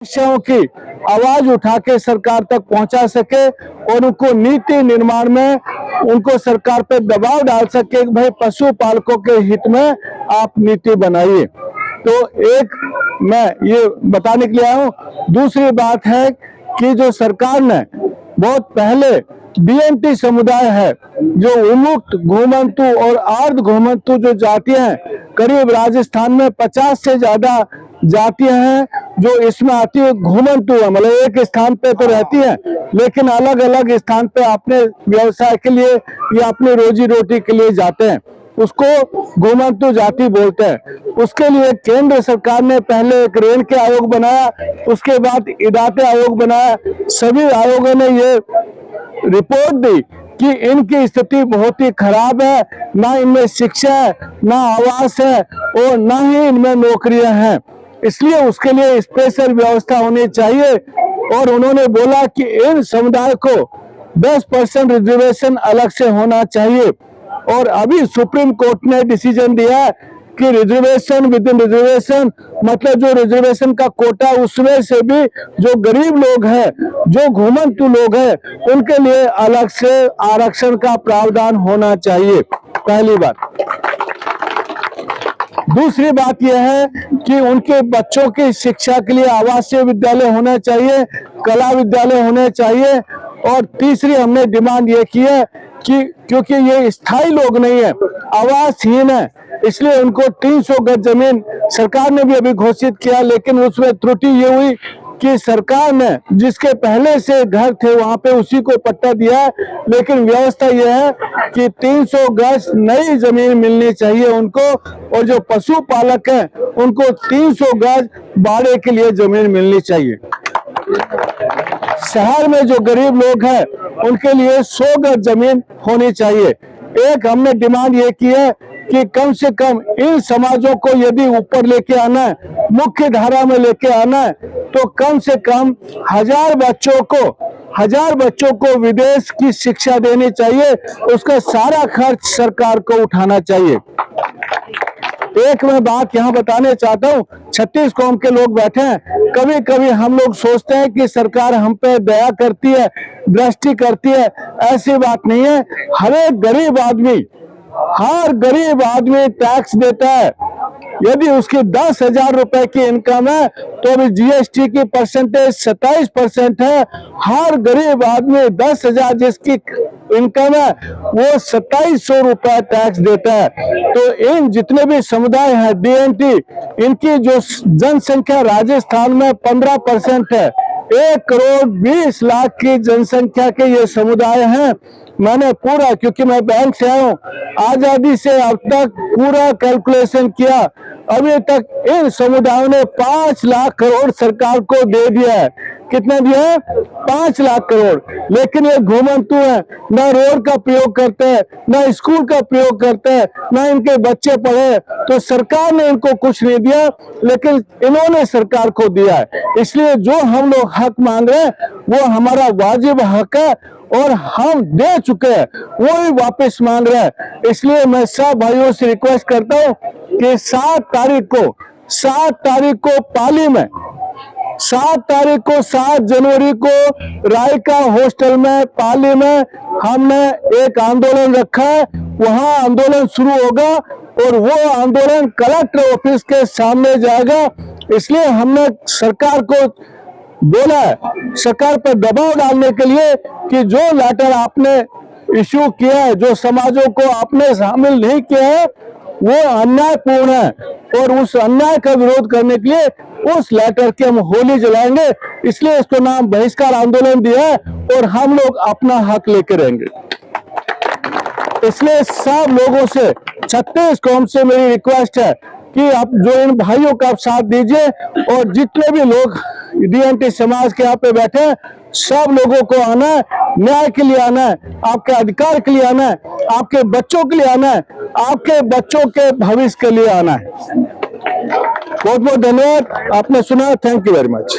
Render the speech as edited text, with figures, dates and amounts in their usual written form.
समस्याओं की आवाज उठा के सरकार तक पहुंचा सके और उनको नीति निर्माण में उनको सरकार पे दबाव डाल सके कि भाई पशुपालकों के हित में आप नीति बनाइए। तो एक मैं ये बताने के लिए आया हूँ। दूसरी बात है कि जो सरकार ने बहुत पहले डीएनटी समुदाय है, जो उन्मुक्त, घुमंतु और अर्ध घुमंतु जो जातियां हैं, करीब राजस्थान में 50 से ज्यादा जातियां हैं जो इसमें आती है। घुमंतु है, मतलब एक स्थान पे तो रहती हैं लेकिन अलग अलग स्थान पे अपने व्यवसाय के लिए या अपनी रोजी रोटी के लिए जाते हैं, उसको घुमंतु जाति बोलते हैं। उसके लिए केंद्र सरकार ने पहले एक रेणके आयोग बनाया, उसके बाद इदाते आयोग बनाया। सभी आयोगों ने ये रिपोर्ट दी कि इनकी स्थिति बहुत ही खराब है, ना इनमें शिक्षा है, ना आवास है और ना ही इनमें नौकरियां हैं। इसलिए उसके लिए स्पेशल व्यवस्था होनी चाहिए। और उन्होंने बोला कि इन समुदाय को 10% रिजर्वेशन अलग से होना चाहिए। और अभी सुप्रीम कोर्ट ने डिसीजन दिया कि रिजर्वेशन विद इन रिजर्वेशन, मतलब जो रिजर्वेशन का कोटा उसमें से भी जो गरीब लोग हैं, जो घुमंतु लोग हैं, उनके लिए अलग से आरक्षण का प्रावधान होना चाहिए। पहली बात। दूसरी बात यह है कि उनके बच्चों की शिक्षा के लिए आवासीय विद्यालय होना चाहिए, कला विद्यालय होने चाहिए। और तीसरी हमने डिमांड ये की है कि क्योंकि ये स्थायी लोग नहीं है, आवासहीन है, इसलिए उनको 300 गज जमीन सरकार ने भी अभी घोषित किया, लेकिन उसमें त्रुटि ये हुई कि सरकार ने जिसके पहले से घर थे वहां पे उसी को पट्टा दिया है। लेकिन व्यवस्था यह है कि 300 गज नई जमीन मिलनी चाहिए उनको, और जो पशुपालक हैं उनको 300 गज बाड़े के लिए जमीन मिलनी चाहिए। शहर में जो गरीब लोग हैं उनके लिए 100 गज जमीन होनी चाहिए। एक हमने डिमांड ये की है कि कम से कम इन समाजों को यदि ऊपर लेके आना है, मुख्य धारा में लेके आना है, तो कम से कम 1000 बच्चों को विदेश की शिक्षा देनी चाहिए, उसका सारा खर्च सरकार को उठाना चाहिए। एक मैं बात यहाँ बताने चाहता हूँ, 36 कौम के लोग बैठे हैं। कभी कभी हम लोग सोचते हैं कि सरकार हम पे दया करती है, दृष्टि करती है, ऐसी बात नहीं है। हर गरीब आदमी टैक्स देता है। यदि उसकी 10,000 रुपए की इनकम है तो अभी जीएसटी की परसेंटेज 27% है। हर गरीब आदमी 10,000 जिसकी इनकम है वो 2700 रुपए टैक्स देता है। तो इन जितने भी समुदाय हैं डीएनटी, इनकी जो जनसंख्या राजस्थान में 15% है। 1,20,00,000 की जनसंख्या के ये समुदाय हैं। मैंने पूरा, क्योंकि मैं बैंक से आया हूँ, आजादी से अब तक पूरा कैलकुलेशन किया, अभी तक इन समुदायों ने 5 लाख करोड़ सरकार को दे दिया है। कितने दिए हैं? 5 लाख करोड़। लेकिन ये घुमंतु है, ना रोड का प्रयोग करते हैं, ना स्कूल का प्रयोग करते हैं, ना इनके बच्चे पढ़े। तो सरकार ने इनको कुछ नहीं दिया, लेकिन इन्होंने सरकार को दिया है। इसलिए जो हम लोग हक मांग रहे हैं वो हमारा वाजिब हक है और हम दे चुके हैं, वो ही वापस मांग रहे हैं। इसलिए मैं सब भाइयों से रिक्वेस्ट करता हूँ कि 7 तारीख को पाली में, 7 जनवरी को रायका हॉस्टल में पाली में हमने एक आंदोलन रखा है। वहां आंदोलन शुरू होगा और वो आंदोलन कलेक्टर ऑफिस के सामने जाएगा। इसलिए हमने सरकार को बोला है, सरकार पर दबाव डालने के लिए कि जो लेटर आपने इश्यू किया है, जो समाजों को आपने शामिल नहीं किया है, वो अन्यायपूर्ण है। और उस अन्याय का विरोध करने के लिए उस लेटर की हम होली जलाएंगे। इसलिए इसको नाम बहिष्कार आंदोलन दिया है और हम लोग अपना हक लेके रहेंगे। इसलिए सब लोगों से, 36 कौम से मेरी रिक्वेस्ट है कि आप जो इन भाइयों का साथ दीजिए, और जितने भी लोग डीएनटी समाज के यहाँ पे बैठे हैं, सब लोगों को आना है, न्याय के लिए आना है, आपके अधिकार के लिए आना है, आपके बच्चों के लिए आना है, आपके बच्चों के भविष्य के लिए आना है। बहुत बहुत धन्यवाद। आपने सुना। Thank you very much.